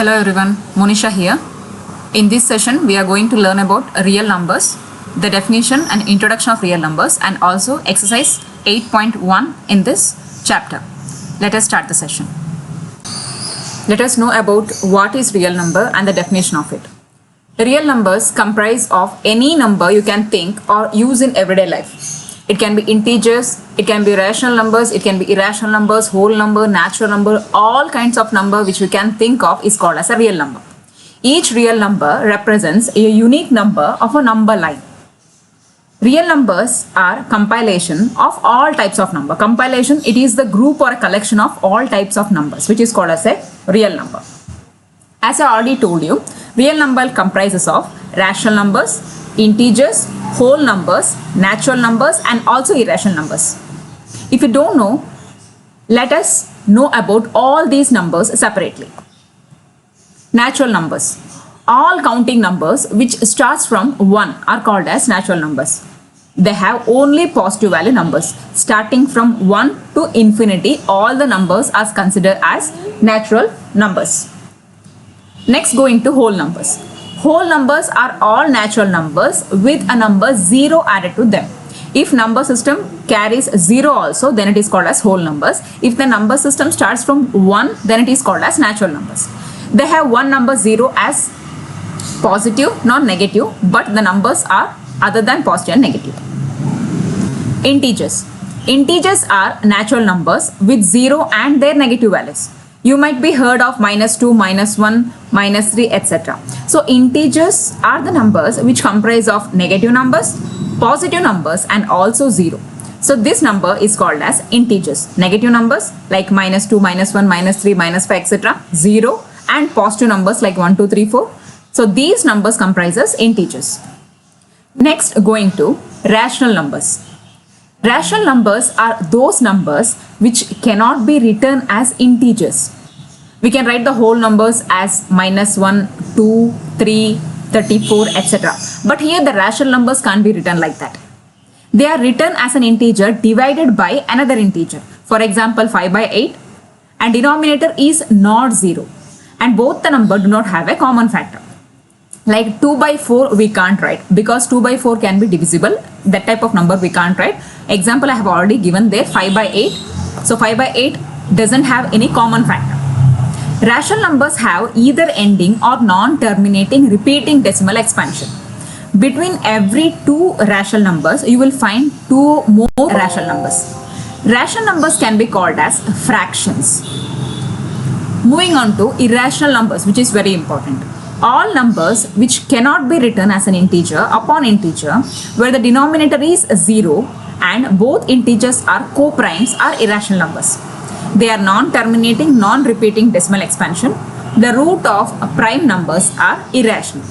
Hello everyone, Monisha here. In this session, we are going to learn about real numbers, the definition and introduction of real numbers, and also exercise 8.1 in this chapter. Let us start the session. Let us know about what is real number and the definition of it. Real numbers comprise of any number you can think or use in everyday life. It can be integers, it can be rational numbers, it can be irrational numbers, whole number, natural number, all kinds of number which we can think of is called as a real number. Each real number represents a unique number of a number line. Real numbers are compilation of all types of number. Compilation, it is the group or a collection of all types of numbers which is called as a real number. As I already told you, real number comprises of rational numbers, integers, whole numbers, natural numbers, and also irrational numbers. If you don't know, let us know about all these numbers separately. Natural numbers. All counting numbers which starts from 1 are called as natural numbers. They have only positive value numbers. Starting from 1 to infinity, all the numbers are considered as natural numbers. Next, going to whole numbers. Whole numbers are all natural numbers with a number 0 added to them. If number system carries 0 also, then it is called as whole numbers. If the number system starts from 1, then it is called as natural numbers. They have one number 0 as positive, not negative, but the numbers are other than positive and negative. Integers. Integers are natural numbers with 0 and their negative values. You might be heard of -2, -1, -3, etc. So integers are the numbers which comprise of negative numbers, positive numbers, and also 0. So this number is called as integers. Negative numbers like -2, -1, -3, -5, etc. 0, and positive numbers like 1, 2, 3, 4. So these numbers comprises integers. Next, going to rational numbers. Rational numbers are those numbers which cannot be written as integers. We can write the whole numbers as -1, 2, 3, 34, etc. But here the rational numbers can't be written like that. They are written as an integer divided by another integer. For example, 5 by 8, and denominator is not 0. And both the number do not have a common factor. Like 2 by 4 we can't write because 2 by 4 can be divisible. That type of number we can't write. Example I have already given there, 5 by 8. So 5 by 8 doesn't have any common factor. Rational numbers have either ending or non-terminating repeating decimal expansion. Between every two rational numbers, you will find two more rational numbers. Rational numbers can be called as fractions. Moving on to irrational numbers, which is very important. All numbers which cannot be written as an integer upon integer, where the denominator is 0 and both integers are co-primes, are irrational numbers. They are non-terminating, non-repeating decimal expansion. The root of prime numbers are irrational.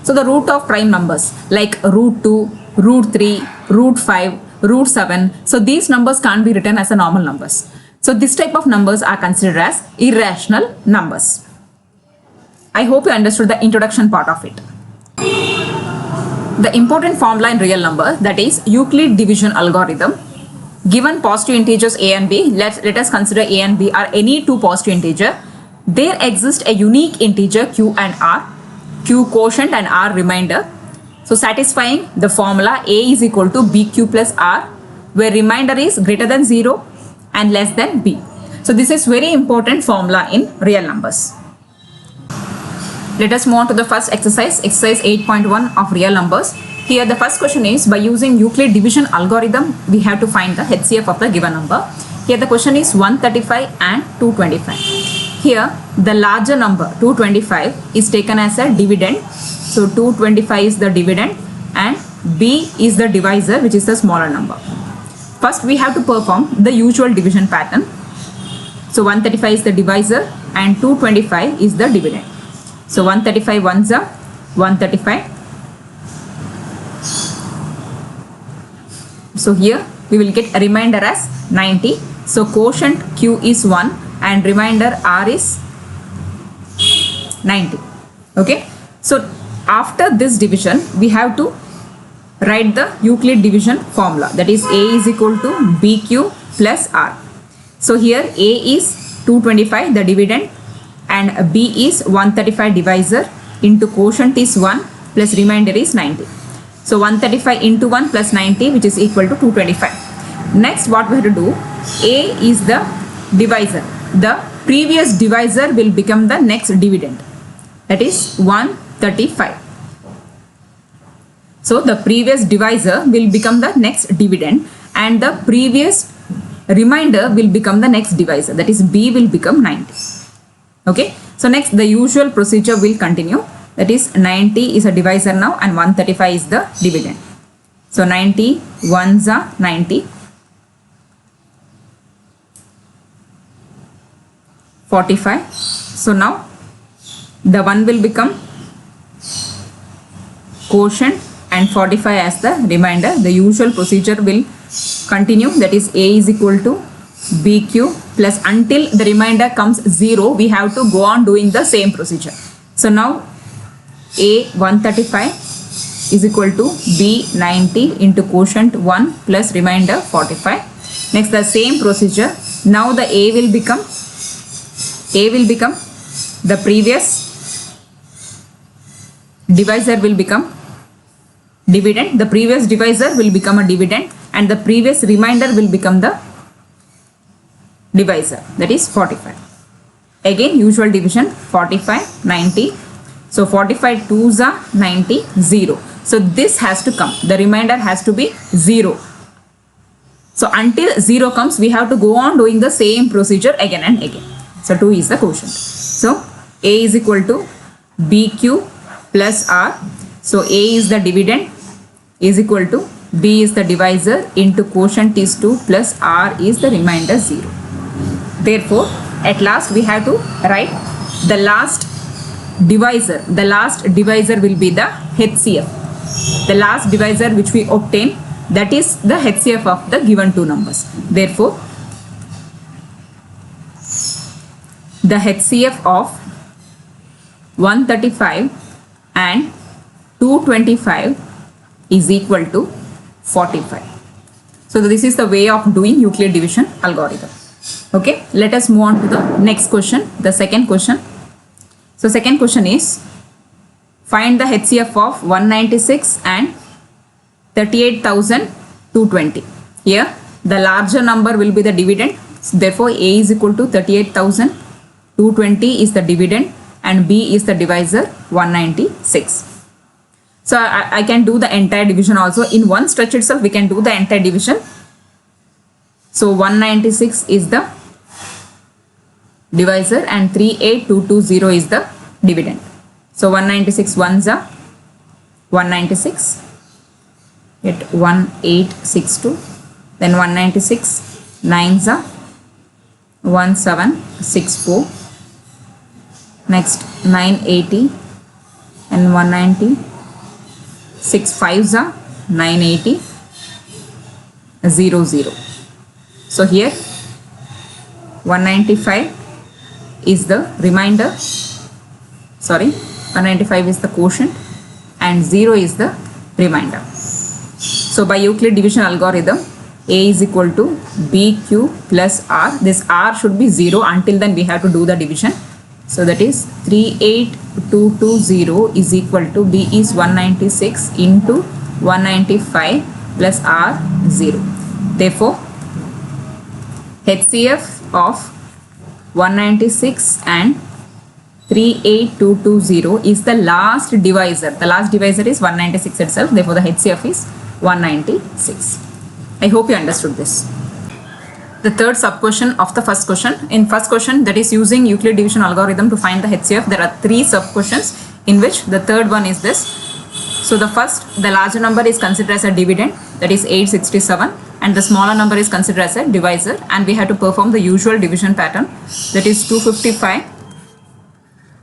So the root of prime numbers like √2, √3, √5, √7. So these numbers can't be written as a normal numbers. So this type of numbers are considered as irrational numbers. I hope you understood the introduction part of it. The important formula in real number, that is Euclid division algorithm. Given positive integers a and b, let us consider a and b are any two positive integer. There exists a unique integer q and r, q quotient and r remainder. So satisfying the formula a is equal to bq plus r, where remainder is greater than 0 and less than b. So this is very important formula in real numbers. Let us move on to the first exercise, exercise 8.1 of real numbers. Here the first question is, by using Euclid division algorithm, we have to find the HCF of the given number. Here the question is 135 and 225. Here the larger number 225 is taken as a dividend. So 225 is the dividend and b is the divisor, which is the smaller number. First we have to perform the usual division pattern. So 135 is the divisor and 225 is the dividend. So 135 ones are 135. So here we will get a remainder as 90. So quotient q is 1 and remainder r is 90. Okay. So after this division, we have to write the Euclid division formula, that is a is equal to bq plus r. So here a is 225, the dividend, and B is 135 divisor into quotient is 1 plus remainder is 90. So 135 into 1 plus 90, which is equal to 225. Next, what we have to do, A is the divisor. The previous divisor will become the next dividend. That is 135. So the previous divisor will become the next dividend and the previous remainder will become the next divisor. That is B will become 90. Okay. So next the usual procedure will continue. That is 90 is a divisor now and 135 is the dividend. So 90 ones are 90. 45. So now the 1 will become quotient and 45 as the remainder. The usual procedure will continue. That is A is equal to BQ plus until the remainder comes 0. We have to go on doing the same procedure. So now A 135 is equal to B 90 into quotient 1 plus remainder 45. Next the same procedure. Now the A will become the previous divisor will become dividend. The previous divisor will become a dividend and the previous remainder will become the divisor. That is 45. Again usual division 45, 90. So 45 2s are 90, 0. So this has to come. The remainder has to be 0. So until 0 comes, we have to go on doing the same procedure again and again. So 2 is the quotient. So A is equal to BQ plus R. So A is the dividend is equal to B is the divisor into quotient is 2 plus R is the remainder 0. Therefore, at last we have to write the last divisor. The last divisor will be the HCF. The last divisor which we obtain, that is the HCF of the given two numbers. Therefore, the HCF of 135 and 225 is equal to 45. So this is the way of doing Euclid division algorithm. Okay, let us move on to the next question, the second question. So second question is, find the HCF of 196 and 38,220. Here the larger number will be the dividend. Therefore A is equal to 38,220 is the dividend and B is the divisor 196. So I can do the entire division also. In one stretch itself we can do the entire division. So 196 is the divisor and 38220 is the dividend. So 196 ones are 196, at 1862, then 196 nines are 1764, next 980 and 190, 6 fives are 980, 00. So here 195 is the remainder, 195 is the quotient and 0 is the remainder. So by Euclid division algorithm, A is equal to BQ plus R. This R should be 0. Until then we have to do the division. So that is 38220 is equal to B is 196 into 195 plus R 0. Therefore, HCF of 196 and 38220 is the last divisor. The last divisor is 196 itself. Therefore, the HCF is 196. I hope you understood this. The third sub question of the first question. In first question, that is using Euclid division algorithm to find the HCF. There are 3 sub questions in which the third one is this. So the first, the larger number is considered as a dividend, that is 867, and the smaller number is considered as a divisor, and we have to perform the usual division pattern, that is 255,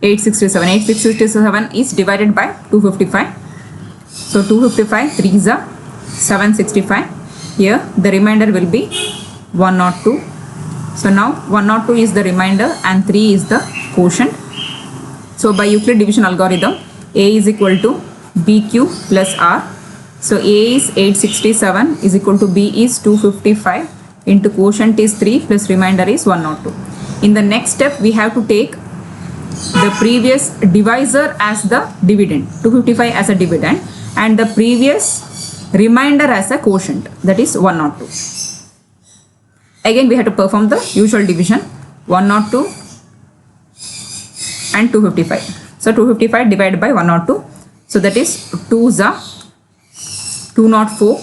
867. 867 is divided by 255. So 255 3s are 765. Here the remainder will be 102. So now 102 is the remainder and 3 is the quotient. So by Euclid division algorithm, A is equal to BQ plus R. So A is 867 is equal to B is 255 into quotient is 3 plus remainder is 102. In the next step we have to take the previous divisor as the dividend, 255 as a dividend, and the previous remainder as a quotient, that is 102. Again we have to perform the usual division, 102 and 255. So 255 divided by 102, so that is 2s are 204.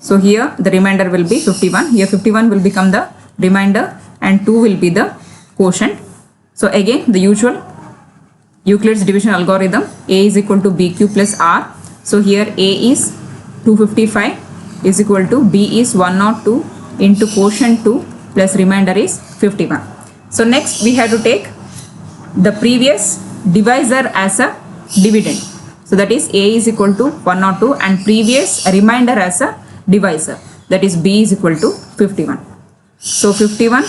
So here the remainder will be 51. Here 51 will become the remainder and 2 will be the quotient. So again the usual Euclid's division algorithm, A is equal to BQ plus R. So here A is 255 is equal to B is 102 into quotient 2 plus remainder is 51. So next we have to take the previous divisor as a dividend. So that is A is equal to 102 and previous remainder as a divisor, that is B is equal to 51. So 51,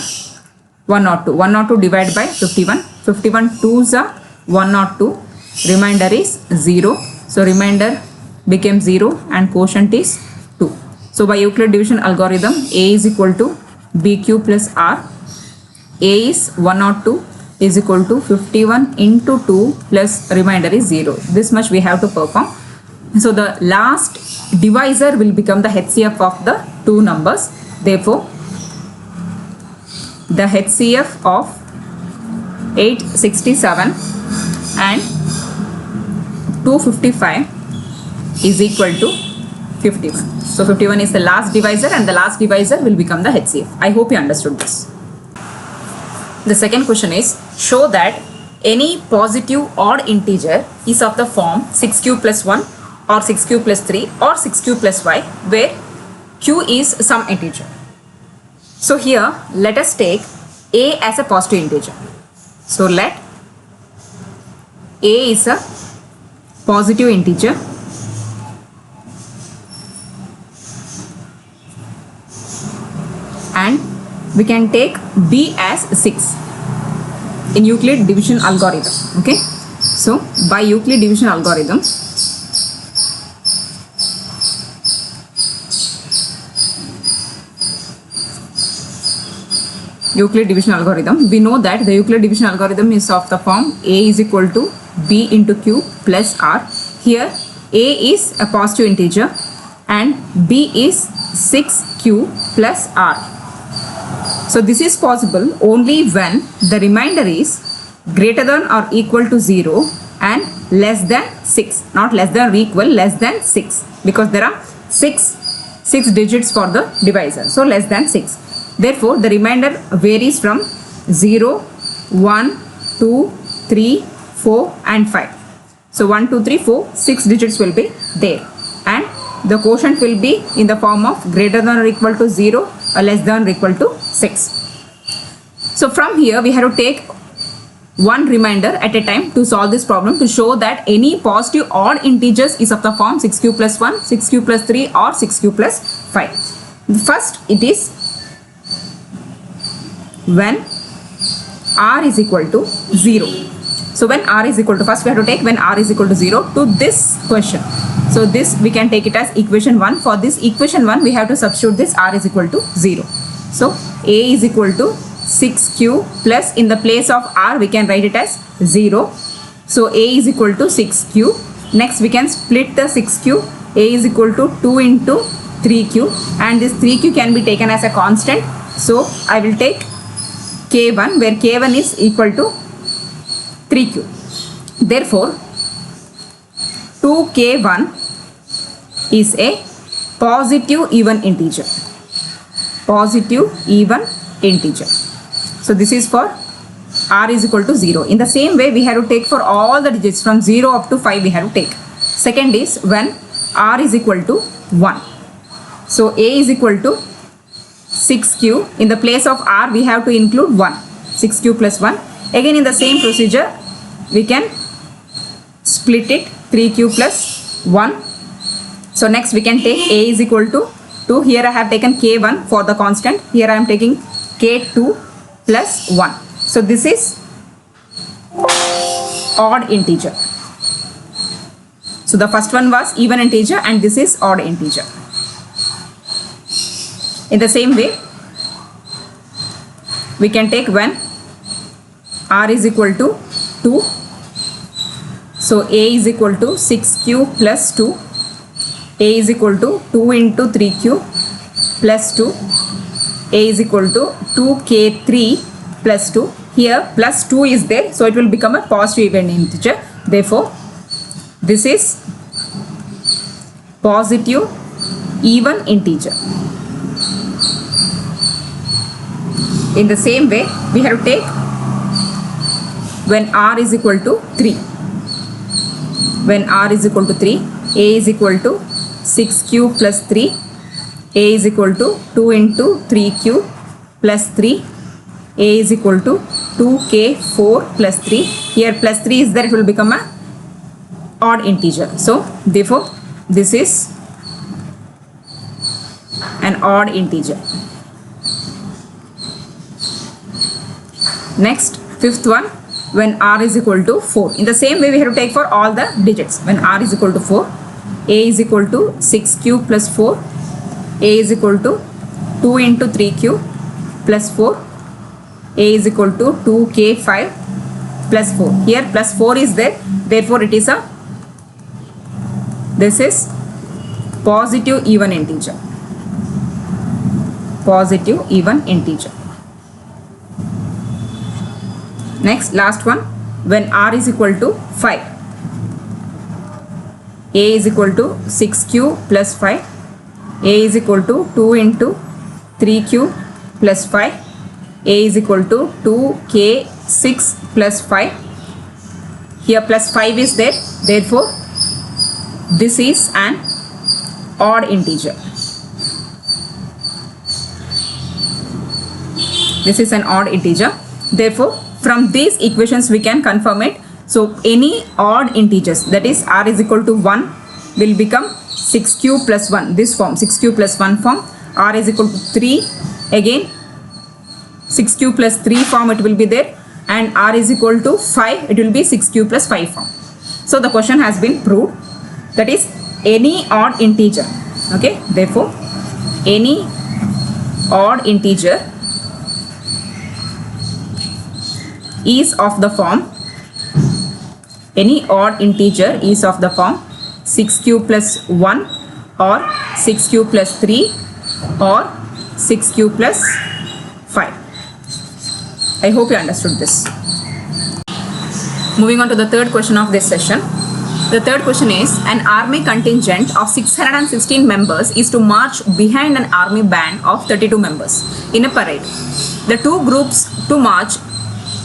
102, 102 divided by 51, 51 2s are 102, remainder is 0. So remainder became 0 and quotient is 2. So by Euclid division algorithm, A is equal to BQ plus R. A is 102 is equal to 51 into 2 plus remainder is 0. This much we have to perform. So the last divisor will become the HCF of the two numbers. Therefore, the HCF of 867 and 255 is equal to 51. So 51 is the last divisor and the last divisor will become the HCF. I hope you understood this. The second question is, show that any positive odd integer is of the form 6q plus 1 or 6q plus 3 or 6q plus y, where q is some integer. So here let us take a as a positive integer. So let a is a positive integer and we can take b as 6 in Euclid division algorithm. Okay, so by Euclid division algorithm, we know that the Euclid division algorithm is of the form A is equal to B into Q plus R. Here A is a positive integer and B is 6Q plus R. So this is possible only when the remainder is greater than or equal to 0 and less than 6, not less than or equal, less than 6, because there are 6 digits for the divisor, so less than 6. Therefore, the remainder varies from 0, 1, 2, 3, 4 and 5. So 1, 2, 3, 4, 6 digits will be there and the quotient will be in the form of greater than or equal to 0 or less than or equal to 6. So from here we have to take one remainder at a time to solve this problem, to show that any positive odd integers is of the form 6q plus 1, 6q plus 3 or 6q plus 5. First it is when r is equal to 0. So when r is equal to, first we have to take when r is equal to 0 to this question. So this we can take it as equation 1. For this equation 1 we have to substitute this r is equal to 0. So a is equal to 6q plus, in the place of r we can write it as 0. So a is equal to 6q. Next we can split the 6q. A is equal to 2 into 3q and this 3q can be taken as a constant. So I will take k1 where k1 is equal to 3q. Therefore 2k1 is a positive even integer. Positive even integer. So this is for r is equal to 0. In the same way we have to take for all the digits from 0 up to 5 we have to take. Second is when r is equal to 1. So a is equal to 6q. In the place of r we have to include 1. 6q plus 1. Again in the same procedure we can split it, 3q plus 1. So next we can take a is equal to 2. Here I have taken k1 for the constant. Here I am taking k2 plus 1. So this is odd integer. So the first one was even integer and this is odd integer. In the same way we can take when r is equal to 2. So a is equal to 6q plus 2. A is equal to 2 into 3q plus 2. A is equal to 2k3 plus 2. Here plus 2 is there, so it will become a positive even integer. Therefore, this is positive even integer. In the same way, we have to take when r is equal to 3. When r is equal to 3, a is equal to 6q plus 3. A is equal to 2 into 3q plus 3. A is equal to 2k4 plus 3. Here plus 3 is there, it will become a odd integer. So therefore this is an odd integer. Next, fifth one, when r is equal to 4. In the same way we have to take for all the digits. When r is equal to 4, a is equal to 6q plus 4. A is equal to 2 into 3q plus 4. A is equal to 2k5 plus 4. Here plus 4 is there, therefore it is a, this is positive even integer. Positive even integer. Next, last one, when r is equal to 5. A is equal to 6q plus 5. A is equal to 2 into 3q plus 5. A is equal to 2k6 plus 5. Here plus 5 is there, therefore this is an odd integer. This is an odd integer. Therefore, from these equations we can confirm it. So any odd integers, that is r is equal to 1, will become 6q plus 1, this form, 6q plus 1 form. R is equal to 3, again 6q plus 3 form it will be there, and r is equal to 5, it will be 6q plus 5 form. So the question has been proved, that is any odd integer. Okay, therefore any odd integer is of the form, any odd integer is of the form 6q plus 1 or 6q plus 3 or 6q plus 5. I hope you understood this. Moving on to the third question of this session. The third question is, an army contingent of 616 members is to march behind an army band of 32 members in a parade. The two groups to march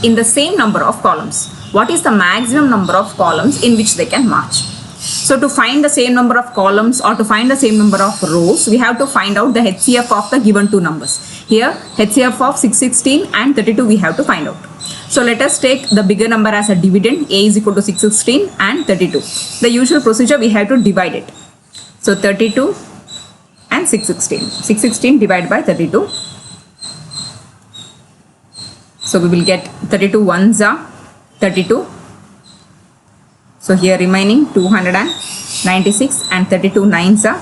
in the same number of columns. What is the maximum number of columns in which they can march? So to find the same number of columns or to find the same number of rows, we have to find out the HCF of the given two numbers. Here HCF of 616 and 32 we have to find out. So let us take the bigger number as a dividend. A is equal to 616 and 32. The usual procedure, we have to divide it. So 32 and 616. 616 divided by 32. So we will get 32 ones are 32. So here remaining 296 and 32 nines are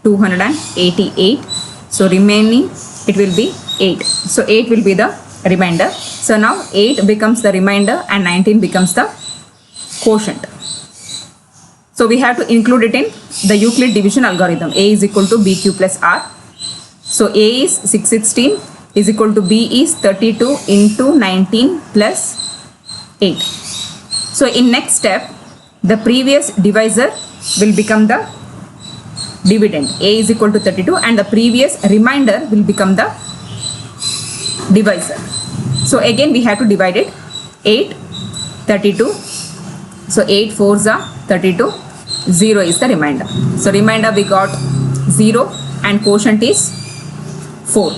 288. So remaining it will be 8. So 8 will be the remainder. So now 8 becomes the remainder and 19 becomes the quotient. So we have to include it in the Euclid division algorithm. A is equal to BQ plus R. So A is 616 is equal to B is 32 into 19 plus 8. So in next step, the previous divisor will become the dividend. A is equal to 32 and the previous remainder will become the divisor. So again we have to divide it. 8, 32. So 8 4s are 32. 0 is the remainder. So remainder we got 0 and quotient is 4.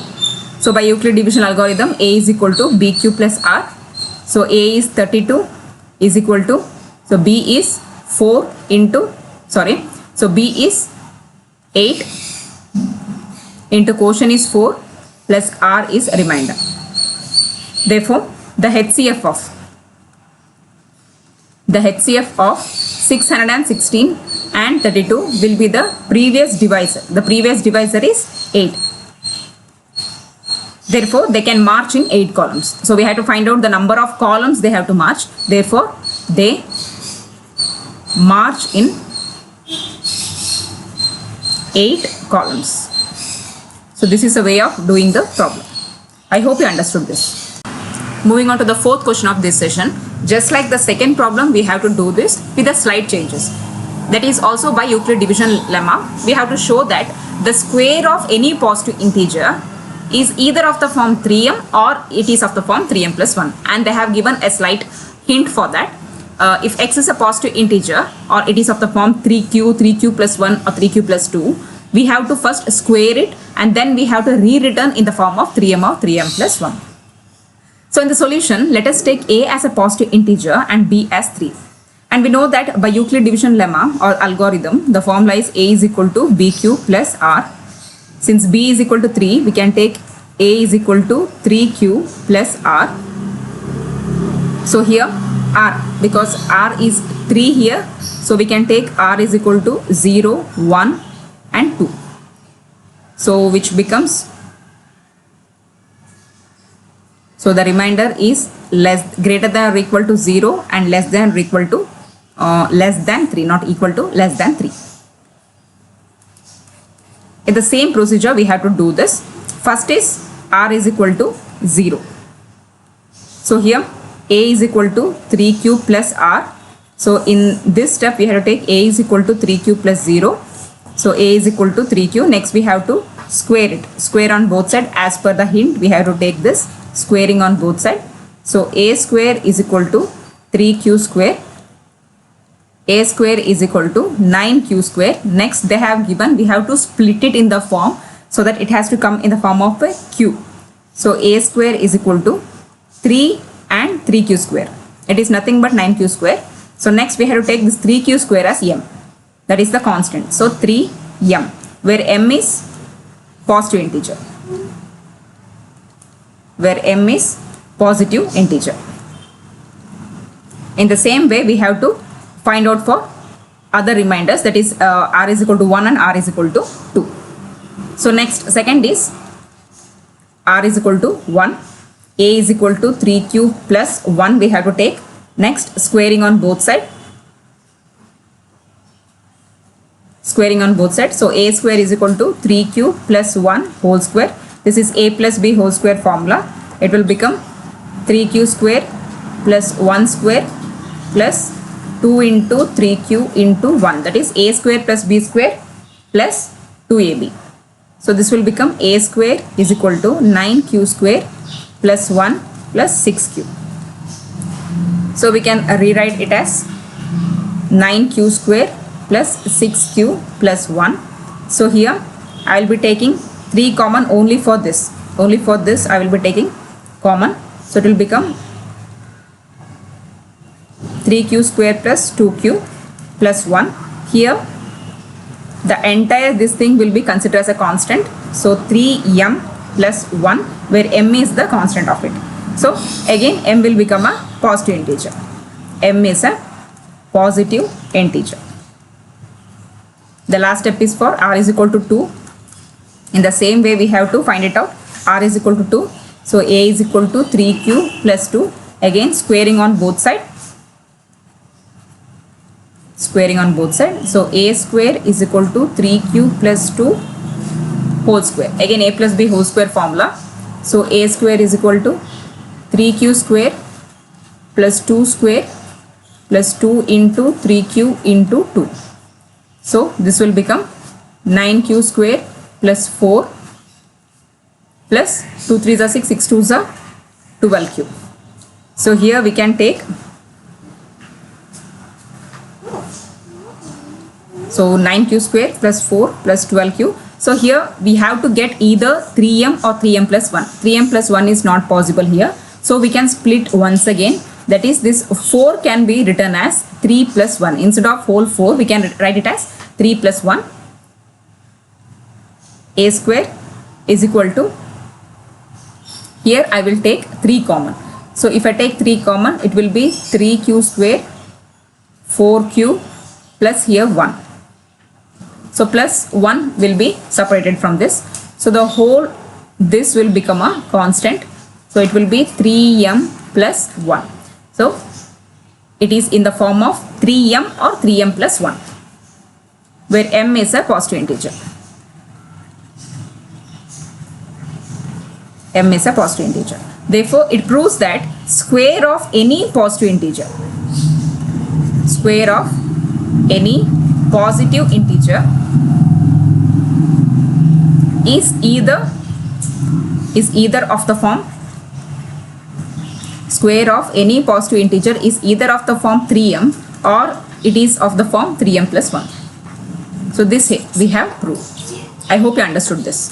So by Euclid division algorithm, A is equal to BQ plus R. So A is 32 is equal to, so B is 4 into, so B is 8 into quotient is 4 plus R is remainder. Therefore, the HCF of 616 and 32 will be the previous divisor. The previous divisor is 8. Therefore, they can march in 8 columns. So we have to find out the number of columns they have to march. Therefore, they march in 8 columns. So this is a way of doing the problem. I hope you understood this. Moving on to the fourth question of this session. Just like the second problem, we have to do this with the slight changes. That is also by Euclid division lemma. We have to show that the square of any positive integer is either of the form 3m or it is of the form 3m plus 1. And they have given a slight hint for that. If x is a positive integer or it is of the form 3q plus 1 or 3q plus 2, we have to first square it and then we have to rewritten in the form of 3m or 3m plus 1. So in the solution, let us take a as a positive integer and b as 3. And we know that by Euclid division lemma or algorithm, the formula is a is equal to bq plus r. Since b is equal to 3, we can take a is equal to 3q plus r. So here r, because r is 3 here, so we can take r is equal to 0, 1 and 2. So which becomes, so the remainder is greater than or equal to 0 and less than or equal to less than 3, not equal to, less than 3. In the same procedure, we have to do this. First is r is equal to 0. So here a is equal to 3q plus r. So in this step, we have to take a is equal to 3q plus 0. So a is equal to 3q. Next, we have to square it. Square on both sides. As per the hint, we have to take this squaring on both sides. So a square is equal to 3q square. A square is equal to 9q square. Next, they have given, we have to split it in the form so that it has to come in the form of a q. So a square is equal to 3 and 3q square. It is nothing but 9q square. So next, we have to take this 3q square as m. That is the constant. So 3m, where m is positive integer. Where m is positive integer. In the same way, we have to find out for other reminders, that is r is equal to 1 and r is equal to 2. So next, second is r is equal to 1, a is equal to 3q plus 1 we have to take. Next, squaring on both sides. Squaring on both sides. So a square is equal to 3q plus 1 whole square. This is a plus b whole square formula. It will become 3q square plus 1 square plus 2 into 3q into 1. That is a square plus b square plus 2ab. So this will become a square is equal to 9q square plus 1 plus 6q. So we can rewrite it as 9q square plus 6q plus 1. So here I will be taking 3 common only for this. Only for this I will be taking common. So it will become 3q square plus 2q plus 1. Here the entire this thing will be considered as a constant. So 3m plus 1, where m is the constant of it. So again m will become a positive integer. M is a positive integer. The last step is for r is equal to 2. In the same way, we have to find it out. R is equal to 2. So a is equal to 3q plus 2. Again squaring on both sides. Squaring on both sides. So a square is equal to 3q plus 2 whole square. Again a plus b whole square formula. So a square is equal to 3q square plus 2 square plus 2 into 3q into 2. So this will become 9q square plus 4 plus 2 3s are 6, 6 2s are 12q. So here we can take, so 9q square plus 4 plus 12q. So here we have to get either 3m or 3m plus 1. 3m plus 1 is not possible here. So we can split once again. That is, this 4 can be written as 3 plus 1. Instead of whole 4, we can write it as 3 plus 1. A square is equal to, here I will take 3 common. So if I take 3 common, it will be 3q square 4q plus here 1. So plus 1 will be separated from this. So the whole this will become a constant. So it will be 3m plus 1. So it is in the form of 3m or 3m plus 1, where m is a positive integer. M is a positive integer. Therefore, it proves that square of any positive integer, square of any positive integer is either of the form, square of any positive integer is either of the form 3m or it is of the form 3m plus 1. So this we have proved. I hope you understood this.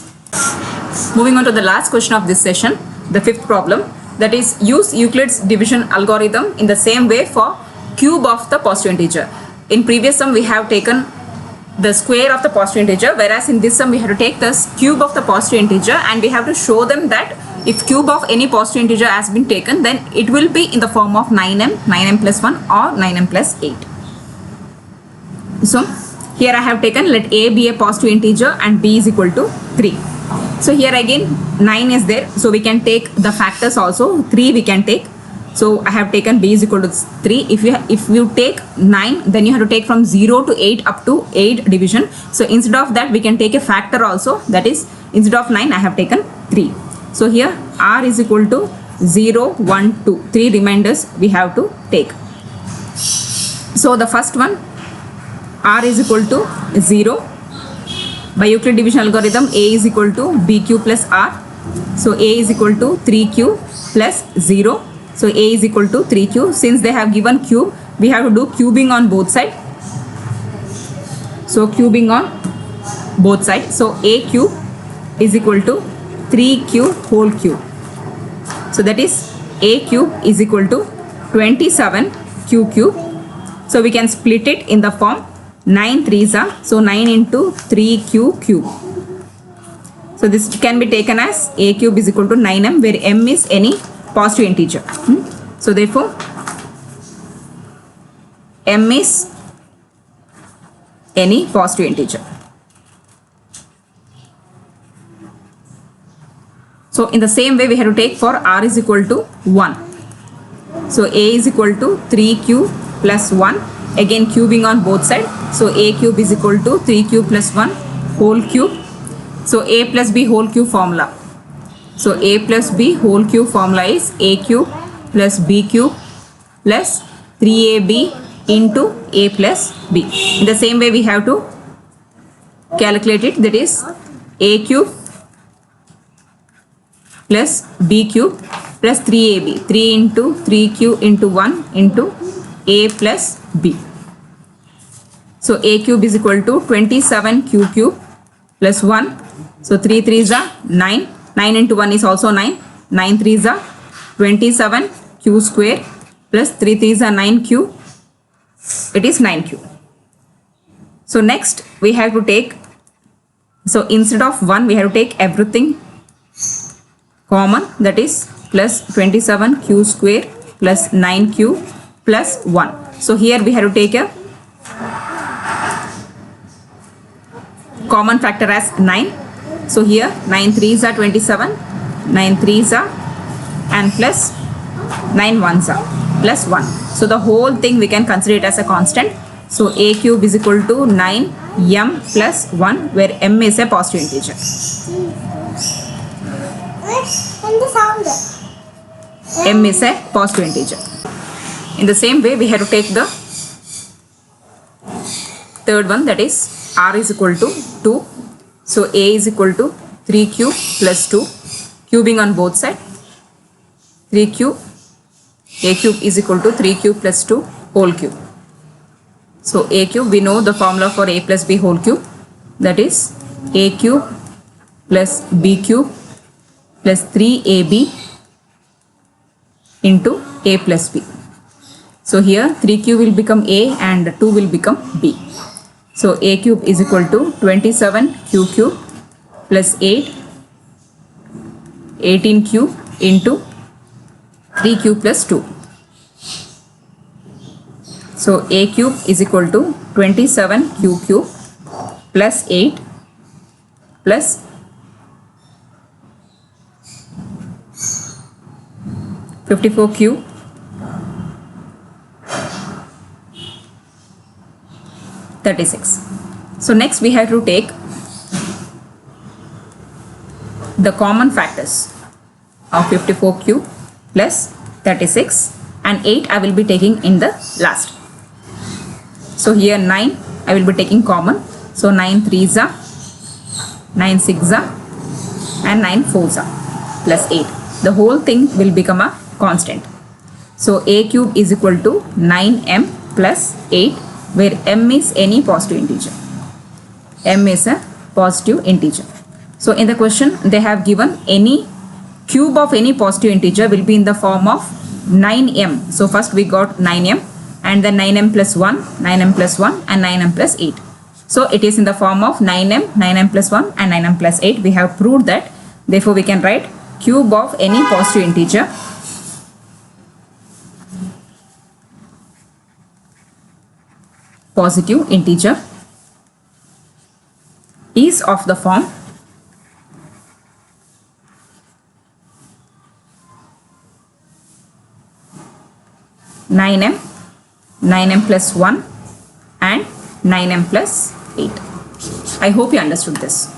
Moving on to the last question of this session, the fifth problem, that is use Euclid's division algorithm in the same way for cube of the positive integer. In previous sum we have taken the square of the positive integer, whereas in this sum we have to take the cube of the positive integer and we have to show them that if cube of any positive integer has been taken, then it will be in the form of 9m, 9m plus 1 or 9m plus 8. So here I have taken, let a be a positive integer and b is equal to 3. So here again 9 is there, so we can take the factors also, 3 we can take. So I have taken b is equal to 3. If you take 9, then you have to take from 0 to 8 up to 8 division. So instead of that we can take a factor also, that is instead of 9 I have taken 3. So here r is equal to 0, 1, 2. 3 reminders we have to take. So the first one, r is equal to 0. By Euclid division algorithm, a is equal to bq plus r. So a is equal to 3q plus 0. So a is equal to 3q. Since they have given cube, we have to do cubing on both sides. So cubing on both sides. So a cube is equal to 3q whole cube. So that is a cube is equal to 27q cube. So we can split it in the form 9 3s are, so 9 into 3q cube. So this can be taken as a cube is equal to 9m, where m is any positive integer. So therefore m is any positive integer. So in the same way we have to take for r is equal to 1. So a is equal to 3q plus 1, again cubing on both sides. So a cube is equal to 3q plus 1 whole cube. So a plus b whole cube formula. So a plus b whole cube formula is a cube plus b cube plus 3ab into a plus b. In the same way we have to calculate it, that is a cube plus b cube plus 3ab, 3 into 3q into 1 into a plus b. So a cube is equal to 27q cube plus 1. So 3 3s are 9. 9 into 1 is also 9. 9 3s are 27q square plus 3 3s are 9q. It is 9q. So next we have to take, so instead of 1 we have to take everything common, that is plus 27q square plus 9q plus 1. So here we have to take a common factor as 9. So here 9 3s are 27, 9 3s are and plus 9 1s are plus 1. So the whole thing we can consider it as a constant. So a cube is equal to 9m plus 1, where m is a positive integer. M is a positive integer. In the same way we have to take the third one, that is r is equal to 2. So a is equal to 3q plus 2, cubing on both sides. 3q, a cube is equal to 3q plus 2 whole cube. So a cube, we know the formula for a plus b whole cube, that is a cube plus b cube plus 3ab into a plus b. So here 3q will become a and 2 will become b. So a cube is equal to 27q cube plus 8, 18q into 3q plus 2. So a cube is equal to 27q cube plus 8 plus 54 cube, 36. So next we have to take the common factors of 54 cube plus 36, and 8 I will be taking in the last. So here 9 I will be taking common. So 9 3s are, 9 6s are, and 9 4s are plus 8. The whole thing will become a constant. So a cube is equal to 9m plus 8, where m is any positive integer. M is a positive integer. So in the question they have given any cube of any positive integer will be in the form of 9m. So first we got 9m, and then 9m plus 1, 9m plus 1, and 9m plus 8. So it is in the form of 9m, 9m plus 1, and 9m plus 8. We have proved that. Therefore we can write cube of any positive integer is of the form 9m, 9m plus 1, and 9m plus 8. I hope you understood this.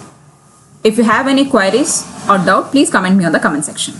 If you have any queries or doubt, please comment me on the comment section.